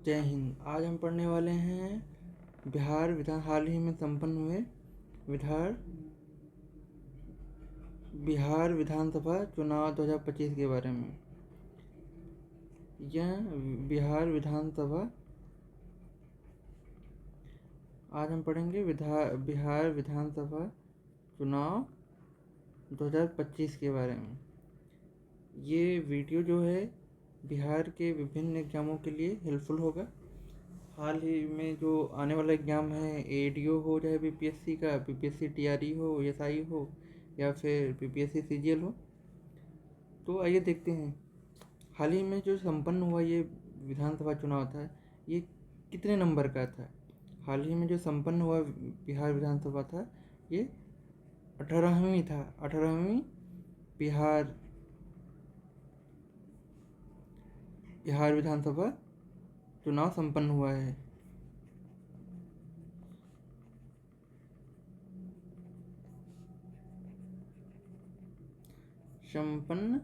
जय हिंद। आज हम पढ़ने वाले हैं हाल ही में संपन्न हुए बिहार विधानसभा चुनाव 2025 के बारे में। यह बिहार विधानसभा आज हम पढ़ेंगे बिहार विधानसभा चुनाव 2025 के बारे में। ये वीडियो जो है बिहार के विभिन्न एग्जामों के लिए हेल्पफुल होगा। हाल ही में जो आने वाला एग्ज़ाम है, एडीओ हो चाहे बीपीएससी का, बीपीएससी टीआरई हो, एसआई हो या फिर बीपीएससी सीजीएल हो, तो आइए देखते हैं हाल ही में जो संपन्न हुआ ये विधानसभा चुनाव था, ये कितने नंबर का था। हाल ही में जो संपन्न हुआ बिहार विधानसभा था, ये 18वीं था। 18वीं बिहार विधानसभा चुनाव संपन्न हुआ है। संपन्न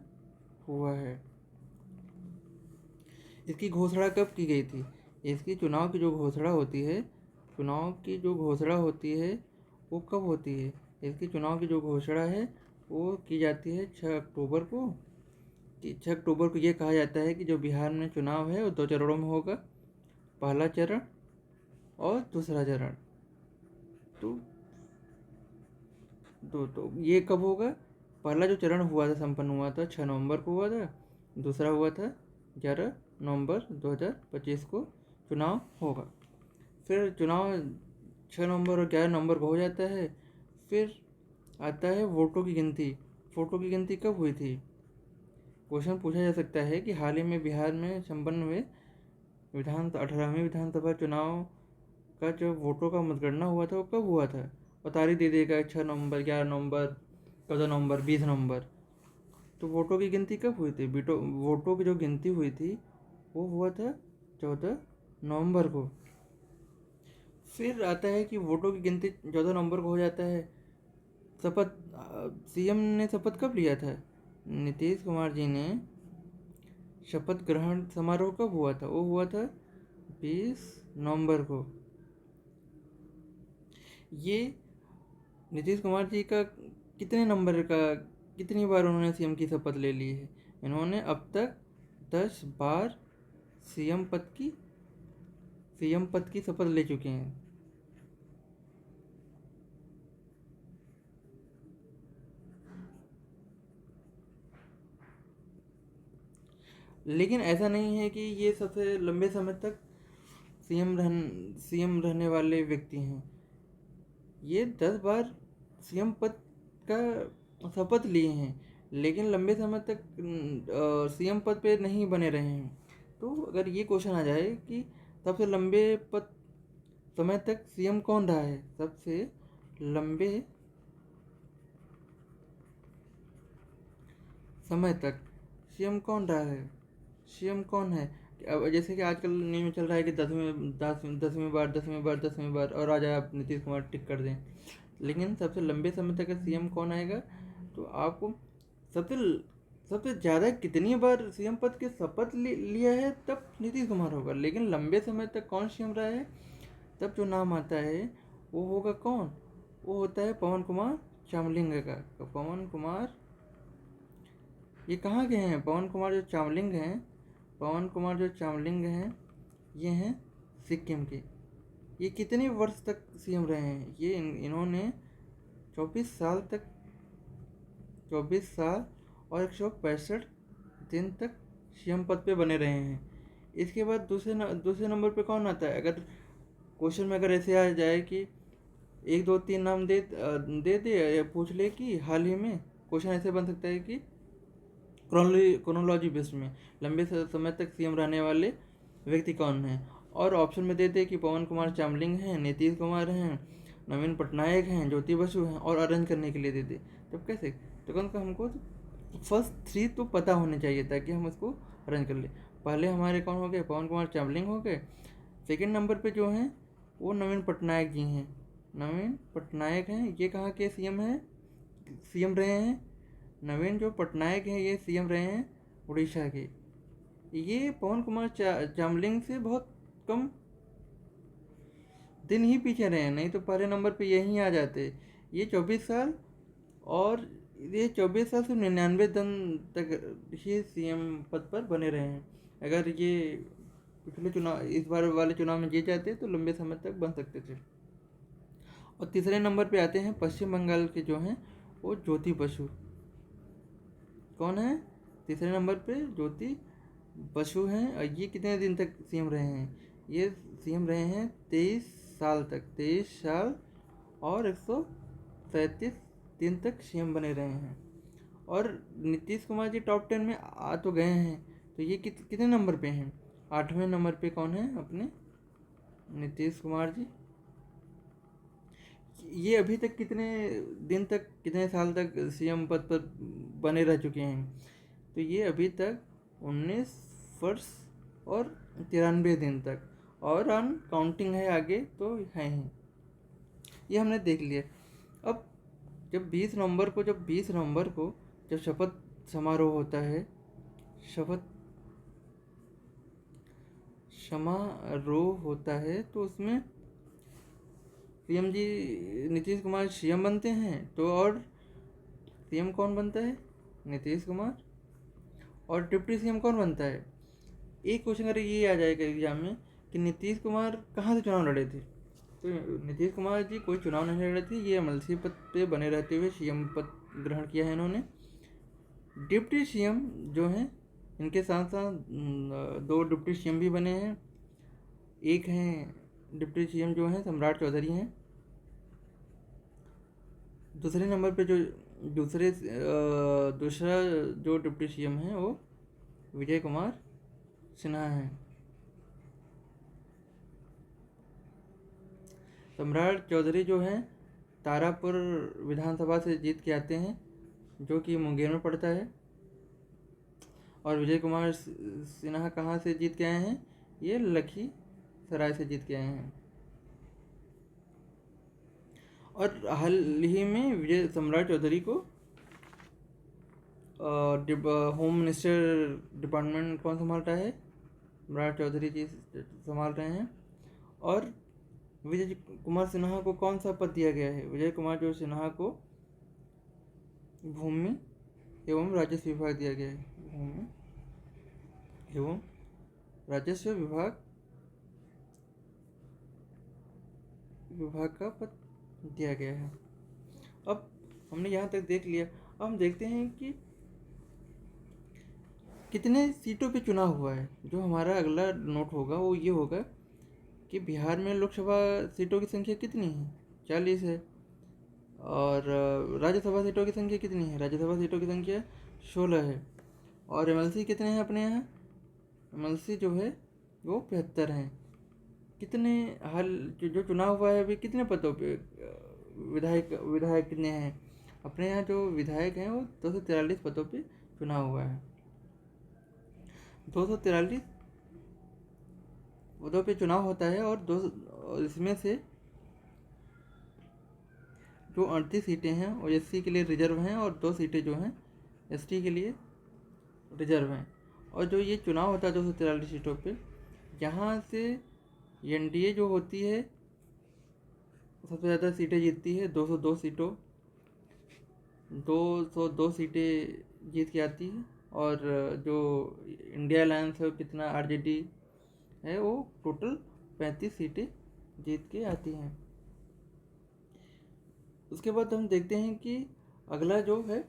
हुआ है। इसकी घोषणा कब की गई थी? इसकी चुनाव की जो घोषणा होती है वो कब होती है? इसकी चुनाव की जो घोषणा है वो की जाती है 6 अक्टूबर को। 6 अक्टूबर को ये कहा जाता है कि जो बिहार में चुनाव है वो 2 चरणों में होगा, पहला चरण और दूसरा चरण। तो ये कब होगा? पहला जो चरण हुआ था, संपन्न हुआ था 6 नवंबर को हुआ था। दूसरा हुआ था 11 नवंबर 2025 को चुनाव होगा। फिर चुनाव 6 नवंबर और 11 नवंबर को हो जाता है। फिर आता है वोटों की गिनती। वोटों की गिनती कब हुई थी? क्वेश्चन पूछा जा सकता है कि हाल ही में बिहार में संपन्न हुए 18वीं विधानसभा चुनाव का जो वोटों का मतगणना हुआ था वो कब हुआ था, और तारीख दे देगा 6 नवंबर, 11 नवंबर, 14 नवंबर, 20 नवंबर। तो वोटों की गिनती कब हुई थी? वोटों की जो गिनती हुई थी वो हुआ था 14 नवंबर को। फिर आता है कि वोटों की गिनती 14 नवंबर को हो जाता है। सीएम ने शपथ कब लिया था? नीतीश कुमार जी ने शपथ ग्रहण समारोह कब हुआ था? वो हुआ था 20 नवंबर को। ये नीतीश कुमार जी का कितनी बार उन्होंने सीएम की शपथ ले ली है? इन्होंने अब तक 10 बार सीएम पद की शपथ ले चुके हैं। लेकिन ऐसा नहीं है कि ये सबसे लंबे समय तक सीएम रहने वाले व्यक्ति हैं। ये 10 बार सीएम पद का शपथ लिए हैं, लेकिन लंबे समय तक सीएम पद पे नहीं बने रहे हैं। तो अगर ये क्वेश्चन आ जाए कि सबसे लंबे समय तक सीएम कौन रहा है, सबसे लंबे समय तक सीएम कौन रहा है, सीएम कौन है? अब जैसे कि आजकल न्यूज़ में चल रहा है कि 10वीं बार और आज आप नीतीश कुमार टिक कर दें। लेकिन सबसे लंबे समय तक का सीएम कौन आएगा? तो आपको सबसे ज़्यादा कितनी बार सीएम पद के शपथ लिया है तब नीतीश कुमार होगा। लेकिन लंबे समय तक कौन सीएम रहा है, तब जो नाम आता है वो होगा कौन? वो होता है पवन कुमार चामलिंग का। तो पवन कुमार ये कहाँ के हैं? पवन कुमार जो चामलिंग हैं ये हैं सिक्किम के। ये कितने वर्ष तक सीएम रहे हैं? ये इन्होंने 24 साल और 165 दिन तक सीएम पद पे बने रहे हैं। इसके बाद दूसरे नंबर पे कौन आता है? अगर क्वेश्चन में अगर ऐसे आ जाए कि 1 2 3 नाम दे या पूछ ले कि हाल ही में, क्वेश्चन ऐसे बन सकता है कि क्रोनोलॉजी बेस्ड में लंबे समय तक सीएम रहने वाले व्यक्ति कौन हैं, और ऑप्शन में देते कि पवन कुमार चामलिंग हैं, नीतीश कुमार हैं, नवीन पटनायक हैं, ज्योति बसु हैं, और अरेंज करने के लिए देते। तब कैसे? तो कम से कम हमको फर्स्ट 3 तो पता होने चाहिए ताकि हम उसको अरेंज कर ले। पहले हमारे कौन हो गए? पवन कुमार चामलिंग हो गए। सेकेंड नंबर पे जो हैं वो नवीन पटनायक जी हैं। नवीन पटनायक हैं, ये कहाँ के सीएम रहे हैं? नवीन जो पटनायक हैं ये सीएम रहे हैं उड़ीसा के। ये पवन कुमार चामलिंग से बहुत कम दिन ही पीछे रहे हैं, नहीं तो पहले नंबर पे यही आ जाते। ये 24 साल, और ये 24 साल से 99 दिन तक ही सीएम पद पर बने रहे हैं। अगर ये पिछले चुनाव, इस बार वाले चुनाव में जीत जाते तो लंबे समय तक बन सकते थे। और तीसरे नंबर पे आते हैं पश्चिम बंगाल के जो हैं वो ज्योति बसु। कौन है तीसरे नंबर पे? ज्योति बसु हैं। और ये कितने दिन तक सीएम रहे हैं? ये सीएम रहे हैं 23 साल तक, 23 साल और 137 दिन तक सीएम बने रहे हैं। और नीतीश कुमार जी टॉप 10 में आ तो गए हैं, तो ये कितने नंबर पे हैं? 8वें नंबर पे कौन है अपने? नीतीश कुमार जी। ये अभी तक कितने दिन तक, कितने साल तक सीएम पद पर बने रह चुके हैं? तो ये अभी तक 19 वर्ष और 93 दिन तक, और ऑन काउंटिंग है आगे तो है ही। ये हमने देख लिया। अब जब 20 नवंबर को जब शपथ समारोह होता है, शपथ समारोह होता है, तो उसमें सीएम जी नीतीश कुमार सीएम बनते हैं। तो और सीएम कौन बनता है? नीतीश कुमार। और डिप्टी सीएम कौन बनता है? एक क्वेश्चन अगर ये आ जाएगा एग्जाम में कि नीतीश कुमार कहाँ से चुनाव लड़े थे, तो नीतीश कुमार जी कोई चुनाव नहीं लड़े थे। ये एमएलसी पद पे बने रहते हुए सीएम पद ग्रहण किया है इन्होंने। डिप्टी सीएम जो हैं, इनके साथ साथ 2 डिप्टी सीएम भी बने हैं। एक हैं डिप्टी सीएम जो हैं सम्राट चौधरी हैं। दूसरे नंबर पे जो दूसरा जो डिप्टी सीएम है वो विजय कुमार सिन्हा हैं। सम्राट चौधरी जो हैं तारापुर विधानसभा से जीत के आते हैं, जो कि मुंगेर में पड़ता है। और विजय कुमार सिन्हा कहाँ से जीत के आए हैं? ये लखीसराय से जीत के आए हैं। और हाल ही में विजय सम्राट चौधरी को होम मिनिस्टर डिपार्टमेंट कौन संभाल रहा है? सम्राट चौधरी जी संभाल रहे हैं। और विजय कुमार सिन्हा को कौन सा पद दिया गया है? विजय कुमार जो सिन्हा को भूमि एवं राजस्व विभाग दिया गया है। भूमि एवं राजस्व विभाग का पद दिया गया है। अब हमने यहाँ तक देख लिया। अब हम देखते हैं कि कितने सीटों पे चुनाव हुआ है। जो हमारा अगला नोट होगा वो ये होगा कि बिहार में लोकसभा सीटों की संख्या कितनी है? 40 है। और राज्यसभा सीटों की संख्या कितनी है? राज्यसभा सीटों की संख्या 16 है। और एमएलसी कितने हैं अपने यहाँ? एमएलसी जो है वो 75 हैं। कितने हाल जो चुनाव हुआ है अभी, कितने पदों पे विधायक कितने हैं? अपने यहाँ जो विधायक हैं वो 243 पदों पे चुनाव हुआ है। 243 पदों पे चुनाव होता है। और इसमें से जो 38 सीटें हैं वो एससी के लिए रिजर्व हैं, और 2 सीटें जो हैं एसटी के लिए रिजर्व हैं। और जो ये चुनाव होता है 243 सीटों पे, यहाँ से एनडीए जो होती है सबसे ज़्यादा सीटें जीतती है। 202 सीटें जीत के आती है। और जो इंडिया अलायंस है कितना, आरजेडी है, वो टोटल 35 सीटें जीत के आती हैं। उसके बाद हम देखते हैं कि अगला जो है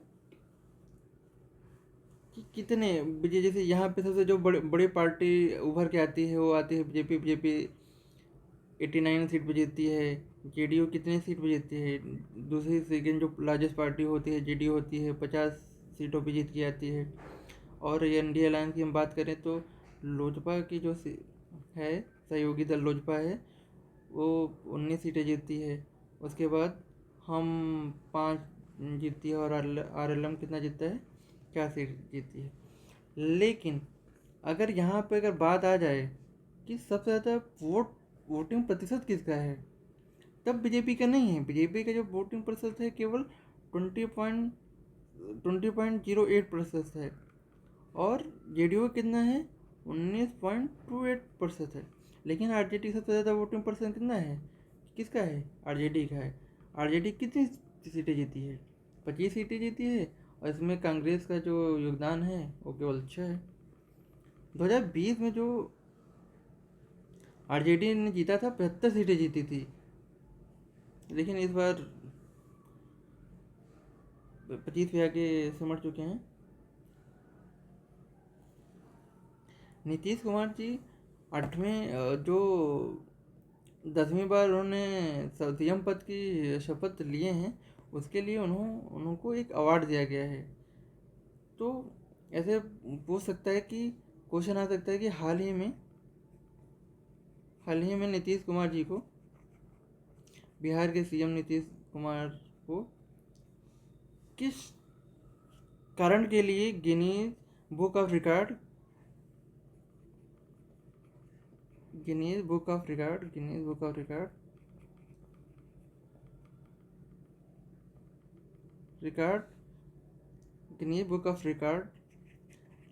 कि कितने जैसे यहाँ पे सबसे जो बड़ी पार्टी उभर के आती है वो आती है बीजेपी 89 सीट पे जीतती है। जेडीयू कितने सीट पे जीतती है? दूसरी सेकेंड जो लार्जेस्ट पार्टी होती है जेडीयू होती है, 50 सीटों पे जीत के आती है। और एनडीए अलायंस की हम बात करें तो लोजपा की जो है सहयोगी दल लोजपा है वो 19 सीटें जीतती है। उसके बाद हम 5 जीतती है। और आरएलएम कितना जीतता है? 4 सीट जीतती है। लेकिन अगर यहाँ पे अगर बात आ जाए कि सबसे ज़्यादा वोटिंग प्रतिशत किसका है, तब बीजेपी का नहीं है। बीजेपी का जो वोटिंग प्रतिशत है केवल 20.08% है। और जेडीयू कितना है? 19.28% है। लेकिन आरजेडी सबसे ज़्यादा वोटिंग परसेंट कितना है, किसका है, आरजेडी का है। आरजेडी कितनी सीटें जीती है, 25 सीटें जीती है, और इसमें कांग्रेस का जो योगदान है वो केवल 6 है। 2020 में जो आरजेडी ने जीता था 75 सीटें जीती थी, लेकिन इस बार 25 पे आके सिमट चुके हैं। नीतीश कुमार जी 8वें जो 10वीं बार उन्होंने सीएम पद की शपथ लिए हैं, उसके लिए उनको एक अवार्ड दिया गया है। तो ऐसे पूछ सकता है कि क्वेश्चन आ सकता है कि हाल ही में नीतीश कुमार जी को, बिहार के सीएम नीतीश कुमार को किस कारण के लिए Guinness book of record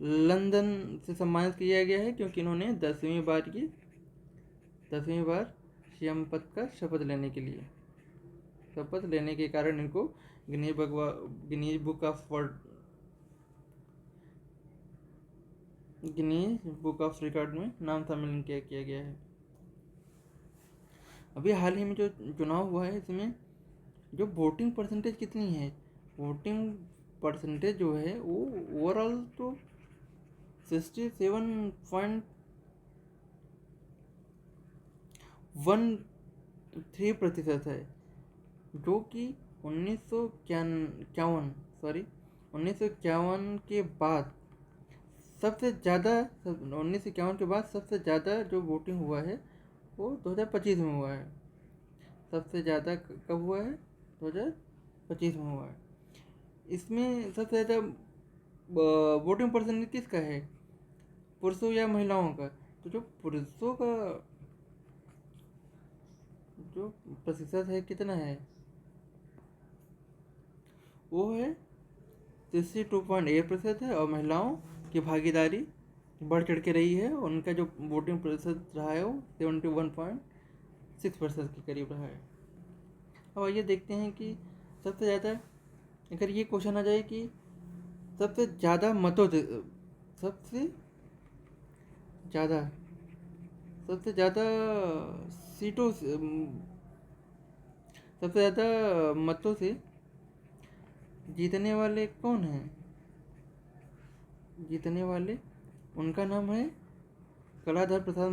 London से सम्मानित किया गया है, क्योंकि इन्होंने 10वीं बार सीएम पद का शपथ लेने के कारण इनको गिनीज बुक ऑफ रिकॉर्ड में नाम सम्मिलित किया गया है। अभी हाल ही में जो चुनाव हुआ है, इसमें जो वोटिंग परसेंटेज कितनी है, वोटिंग परसेंटेज जो है वो ओवरऑल तो 67.13% है, जो कि 1951 के बाद सबसे ज़्यादा जो वोटिंग हुआ है वो 2025 में हुआ है। सबसे ज़्यादा कब हुआ है, 2025 में हुआ है। इसमें सबसे ज़्यादा वोटिंग परसेंटेज किसका है, पुरुषों या महिलाओं का। तो जो पुरुषों का जो प्रतिशत है कितना है, वो है 62.8% है, और महिलाओं की भागीदारी बढ़ चढ़ के रही है। उनका जो वोटिंग प्रतिशत रहा है वो 71.6% के करीब रहा है। अब आइए देखते हैं कि सबसे ज़्यादा, अगर ये क्वेश्चन आ जाए कि सबसे ज़्यादा मतों से जीतने वाले कौन हैं, उनका नाम है कलाधर प्रसाद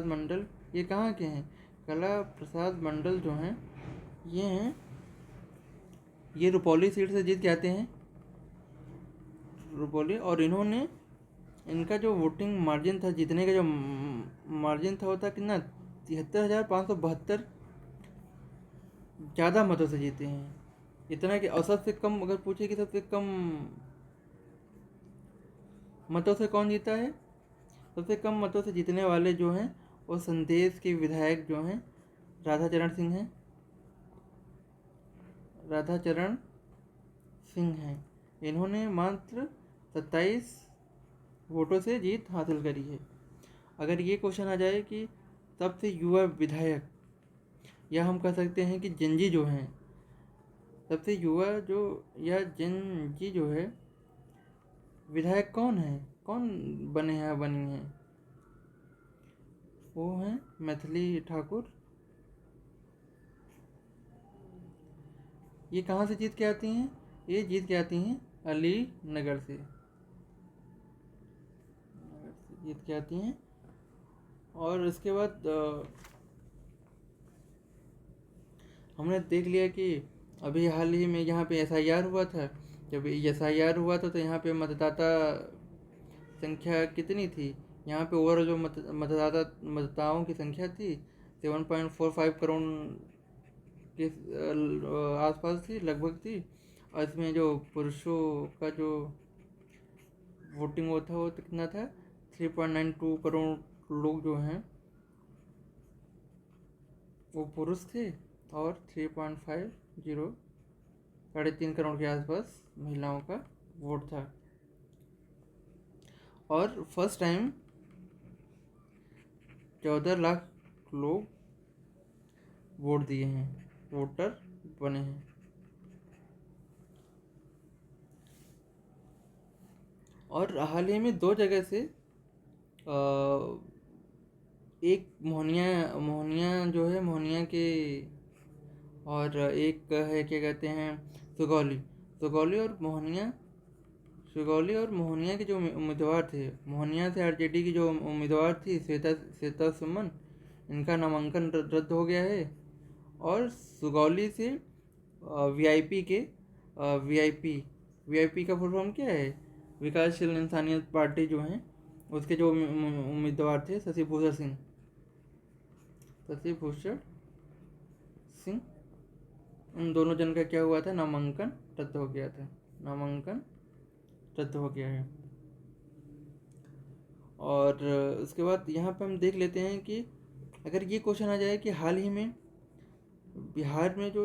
मंडल। ये कहाँ के हैं, कला प्रसाद मंडल जो हैं ये रुपौली सीट से जीत के आते हैं, रुपौली। और इनका जो वोटिंग मार्जिन था, जीतने का जो मार्जिन था, वो था कितना, 73,572 ज़्यादा मतों से जीते हैं। इतना कि औसत से कम, अगर पूछे कि सबसे कम मतों से कौन जीता है, सबसे कम मतों से जीतने वाले जो हैं वो संदेश के विधायक जो हैं राधा चरण सिंह हैं। इन्होंने मात्र 27 वोटों से जीत हासिल करी है। अगर ये क्वेश्चन आ जाए कि सबसे युवा विधायक, या हम कह सकते हैं कि जेनजी जो हैं, सबसे युवा जो या जेनजी जो है विधायक कौन बनी हैं, वो हैं मैथिली ठाकुर। ये कहाँ से जीत के आती हैं, ये जीत के आती हैं अलीनगर से जीत के आती हैं। और इसके बाद हमने देख लिया कि अभी हाल ही में यहाँ पे एसआईआर हुआ था। जब एसआईआर हुआ था तो यहाँ पे मतदाता संख्या कितनी थी, यहाँ पे ओवरऑल जो मतदाताओं की संख्या थी 7.45 करोड़ के आसपास थी, लगभग थी। और इसमें जो पुरुषों का जो वोटिंग वो था, वो कितना था, 3.92 करोड़ लोग जो हैं वो पुरुष थे, और 3.50 3.5 करोड़ के आसपास महिलाओं का वोट था। और फर्स्ट टाइम 14 लाख लोग वोट दिए हैं, वोटर बने हैं। और हाल ही में 2 जगह से एक मोहनिया मोहनिया जो है मोहनिया के, और एक है क्या कहते हैं सुगौली सुगौली और मोहनिया सुगौली और मोहनिया के जो उम्मीदवार थे, मोहनिया से आरजेडी की जो उम्मीदवार थी श्वेता श्वेता सुमन, इनका नामांकन रद्द हो गया है। और सुगौली से वीआईपी के वीआईपी वीआईपी का फुल फॉर्म क्या है, विकासशील इंसानियत पार्टी जो है, उसके जो उम्मीदवार थे शशि भूषण सिंह, उन दोनों जन का क्या हुआ था, नामांकन रद्द हो गया था, नामांकन रद्द हो गया है। और उसके बाद यहाँ पे हम देख लेते हैं कि अगर ये क्वेश्चन आ जाए कि हाल ही में बिहार में जो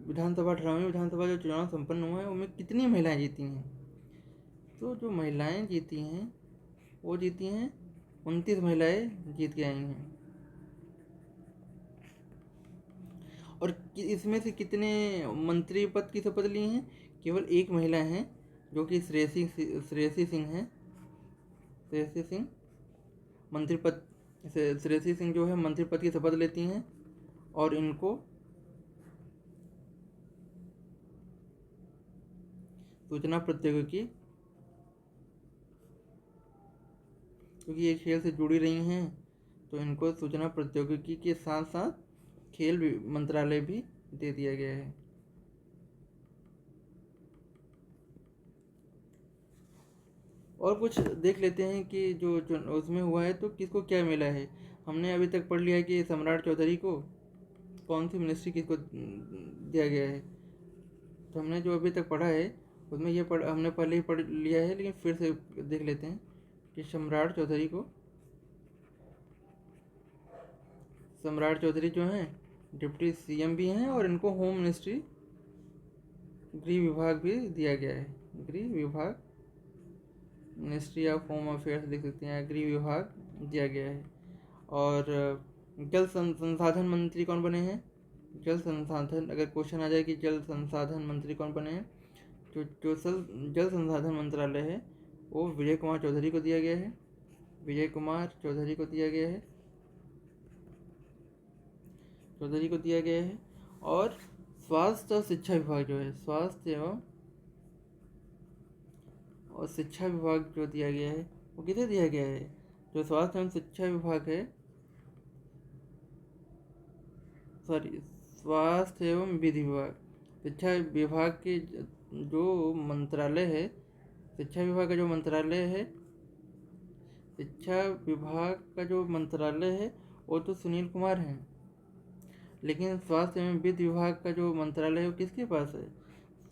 विधानसभा 18वीं विधानसभा जो चुनाव संपन्न हुआ है उनमें कितनी महिलाएं जीती हैं, तो जो महिलाएं जीती हैं वो जीती हैं 29 महिलाएं जीत के आई हैं। और इसमें से कितने मंत्री पद की शपथ ली हैं, केवल एक महिला हैं जो कि श्रेयसी सिंह हैं। श्रेयसी सिंह मंत्री पद श्रेयसी सिंह जो है मंत्री पद की शपथ लेती हैं। और इनको सूचना प्रौद्योगिकी, क्योंकि ये खेल से जुड़ी रही हैं तो इनको सूचना प्रौद्योगिकी के साथ साथ खेल मंत्रालय भी दे दिया गया है। और कुछ देख लेते हैं कि जो उसमें हुआ है तो किसको क्या मिला है। हमने अभी तक पढ़ लिया है कि सम्राट चौधरी को कौन सी मिनिस्ट्री किसको दिया गया है। तो हमने जो अभी तक पढ़ा है उसमें ये हमने पहले ही पढ़ लिया है, लेकिन फिर से देख लेते हैं कि सम्राट चौधरी जो हैं डिप्टी सीएम भी हैं और इनको होम मिनिस्ट्री, गृह विभाग भी दिया गया है। गृह विभाग, मिनिस्ट्री ऑफ होम अफेयर्स लिख सकते हैं, गृह विभाग दिया गया है। और जल संसाधन मंत्री कौन बने हैं, जल संसाधन, अगर क्वेश्चन आ जाए कि जल संसाधन मंत्री कौन बने हैं, जो जल संसाधन मंत्रालय है वो विजय कुमार चौधरी को दिया गया है। विजय कुमार चौधरी को दिया गया है, और स्वास्थ्य और शिक्षा विभाग जो है, स्वास्थ्य एवं और शिक्षा विभाग जो दिया गया है वो किसे दिया गया है, जो स्वास्थ्य एवं शिक्षा विभाग है, स्वास्थ्य एवं विधि विभाग, शिक्षा विभाग के जो मंत्रालय है, शिक्षा विभाग का जो मंत्रालय है, शिक्षा विभाग का जो मंत्रालय है वो तो सुनील कुमार हैं, लेकिन स्वास्थ्य एवं वित्त विभाग का जो मंत्रालय है वो किसके पास है,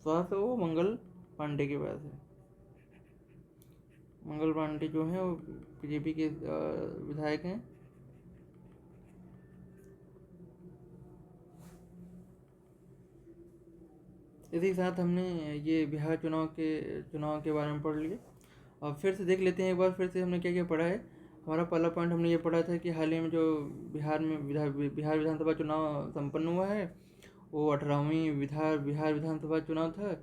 स्वास्थ्य वो मंगल पांडे के पास है। मंगल पांडे जो हैं वो बीजेपी के विधायक हैं। इसी के साथ हमने ये बिहार चुनाव के बारे में पढ़ लिया। और फिर से देख लेते हैं एक बार, फिर से हमने क्या क्या पढ़ा है। हमारा पहला पॉइंट हमने ये पढ़ा था कि हाल ही में जो बिहार विधानसभा चुनाव संपन्न हुआ है वो 18वीं बिहार विधानसभा चुनाव था।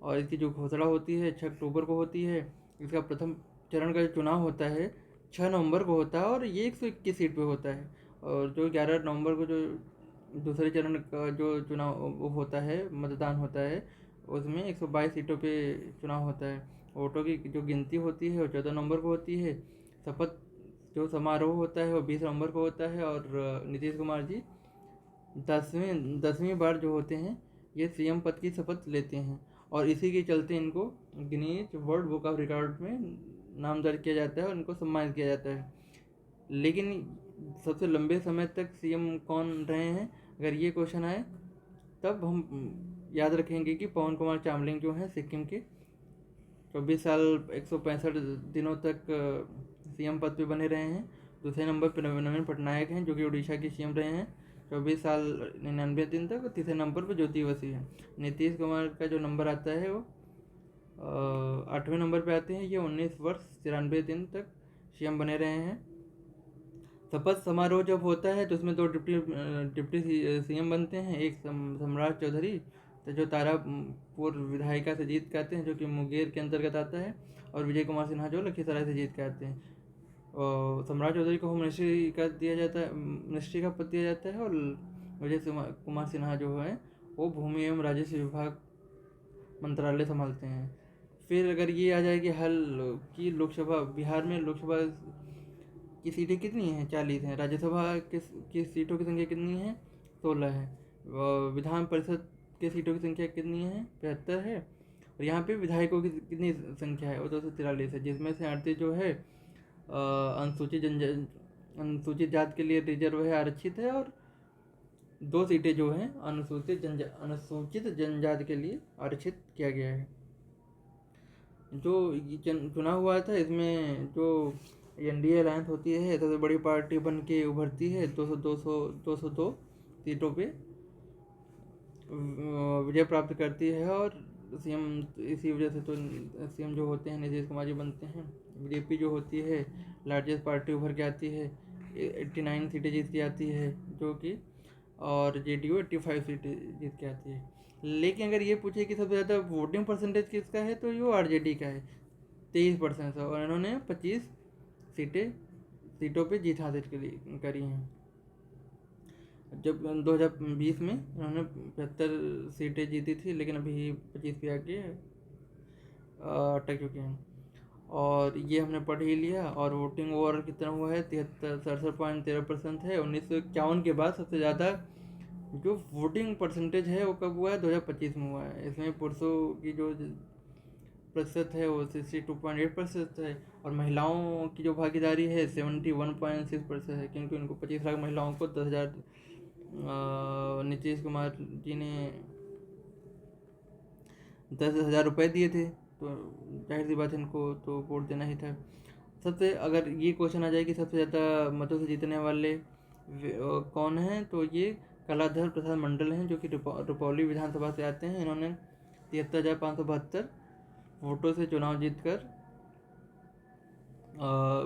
और इसकी जो घोषणा होती है 6 अक्टूबर को होती है। इसका प्रथम चरण का जो चुनाव होता है 6 नवंबर को होता है और ये 121 सीट पे होता है। और जो 11 नवंबर को जो दूसरे चरण का जो चुनाव होता है, मतदान होता है, उसमें 122 सीटों पे चुनाव होता है। वोटों की जो गिनती होती है वो 14 नवंबर को होती है। शपथ जो समारोह होता है वो 20 नवंबर को होता है। और नीतीश कुमार जी 10वीं बार जो होते हैं ये सीएम पद की शपथ लेते हैं। और इसी के चलते इनको Guinness world book of record में नाम दर्ज किया जाता है और इनको सम्मानित किया जाता है। लेकिन सबसे लंबे समय तक सीएम कौन रहे हैं, अगर ये क्वेश्चन आए तब हम याद रखेंगे कि पवन कुमार चामलिंग जो हैं सिक्किम के 24 साल 165 दिनों तक सीएम पद पे बने रहे हैं। दूसरे नंबर पर नवीन पटनायक हैं जो कि उड़ीसा के सीएम रहे हैं 24 साल 99 दिन तक। तीसरे नंबर पर ज्योति बसु है। नीतीश कुमार का जो नंबर आता है वो 8वें नंबर पे आते हैं। ये 19 वर्ष 93 दिन तक सीएम बने रहे हैं। शपथ समारोह जब होता है तो उसमें दो डिप्टी सीएम बनते हैं। एक सम्राट चौधरी तो जो तारापुर विधायिका से जीत के आते हैं, जो कि मुंगेर के अंतर्गत आता है, और विजय कुमार सिन्हा जो लखीसराय से जीत के आते हैं। और सम्राट चौधरी को होम मिनिस्ट्री का दिया जाता है, मिनिस्ट्री का पद दिया जाता है, और विजय कुमार सिन्हा जो है वो भूमि एवं राजस्व विभाग मंत्रालय संभालते हैं। फिर अगर ये आ जाए कि हल की लोकसभा, बिहार में लोकसभा की सीटें कितनी हैं? 40 हैं। राज्यसभा की सीटों की संख्या कितनी है? 16 है। विधान परिषद की सीटों की संख्या कितनी है? 75 है। और यहाँ पे विधायकों की कितनी संख्या है? वो 243 है, जिसमें से 38 जो है अनुसूचित जात के लिए रिजर्व है, आरक्षित है, और 2 सीटें जो हैं अनुसूचित जनजाति के लिए आरक्षित किया गया है। जो चुनाव हुआ था, इसमें जो एनडीए अलायंस होती है सबसे बड़ी पार्टी बन के उभरती है। 202 सीटों पे विजय प्राप्त करती है, और सीएम इसी वजह से तो सीएम जो होते हैं नीतीश कुमार जी बनते हैं। बीजेपी जो होती है लार्जेस्ट पार्टी उभर के आती है, 89 सीटें जीत के आती है जो कि, और जेडीयू 85 सीटें जीत के आती है। लेकिन अगर ये पूछे कि सबसे ज़्यादा वोटिंग परसेंटेज किसका है, तो ये आरजेडी का है 23%, और इन्होंने 25 सीटों पे जीत हासिल करी हैं। जब 2020 में इन्होंने 75 सीटें जीती थी, लेकिन अभी 25 पे आके अटक चुके हैं। और ये हमने पढ़ ही लिया। और वोटिंग ओवर कितना हुआ है? 67.13% है। 1951 के बाद सबसे ज़्यादा जो वोटिंग परसेंटेज है वो कब हुआ है? 2025 में हुआ है। इसमें पुरुषों की जो प्रतिशत है वो 62.8% है, और महिलाओं की जो भागीदारी है 71.6% है, क्योंकि उनको 25 लाख महिलाओं को 10,000 नीतीश कुमार जी ने 10,000 रुपये दिए थे, तो जाहिर सी बात है इनको तो वोट देना ही था। सबसे अगर ये क्वेश्चन आ जाए कि सबसे ज़्यादा मतों से जीतने वाले कौन हैं, तो ये कलाधर प्रसाद मंडल हैं, जो कि रुपौली विधानसभा से आते हैं। इन्होंने 73,572 वोटों से चुनाव जीतकर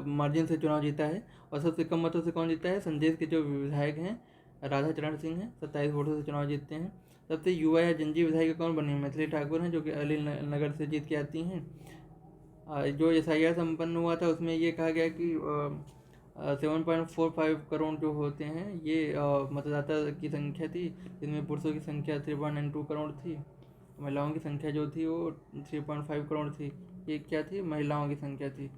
मार्जिन से चुनाव जीता है। और सबसे कम मतों से कौन जीता है? संदेश के जो विधायक हैं राधा चरण सिंह हैं, 27 वोटों से चुनाव जीतते हैं। सबसे युवा या जंजी विधायक कौन बनी? मैथिली ठाकुर हैं, जो कि अली नगर से जीत के आती हैं। जो SIR संपन्न हुआ था उसमें ये कहा गया कि 7.45 करोड़ जो होते हैं ये मतदाता की संख्या थी, जिसमें पुरुषों की संख्या 3.92 करोड़ थी, महिलाओं की संख्या जो थी वो 3.5 करोड़ थी। ये क्या थी? महिलाओं की संख्या थी।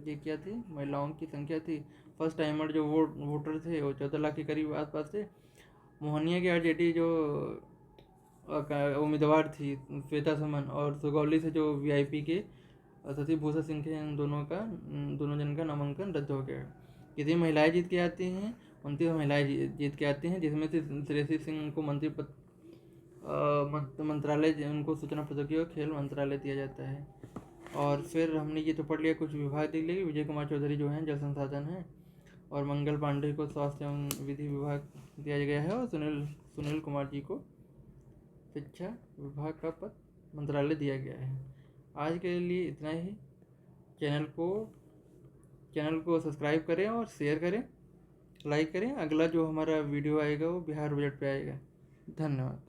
ये क्या थी? महिलाओं की संख्या थी। फर्स्ट टाइमर जो वोटर थे वो 14 लाख के करीब आसपास थे। मोहनिया की आरजेडी जो उम्मीदवार थी श्वेता सुमन, और सुगौली से जो VIP के शशि भूषण सिंह के, इन दोनों जन का नामांकन रद्द हो गया। कितनी महिलाएं जीत के आती हैं? 29 महिलाएं जीत के आती हैं, जिसमें से श्रेयसी सिंह को मंत्रालय, उनको सूचना प्रौद्योगिकी और खेल मंत्रालय दिया जाता है। और फिर हमने ये तो पढ़ लिया, कुछ विभाग देख लिए। विजय कुमार चौधरी जो हैं जल संसाधन हैं, और मंगल पांडे को स्वास्थ्य एवं विधि विभाग दिया गया है, और सुनील कुमार जी को शिक्षा विभाग का पद मंत्रालय दिया गया है। आज के लिए इतना ही। चैनल को सब्सक्राइब करें और शेयर करें, लाइक करें। अगला जो हमारा वीडियो आएगा वो बिहार बजट पे आएगा। धन्यवाद।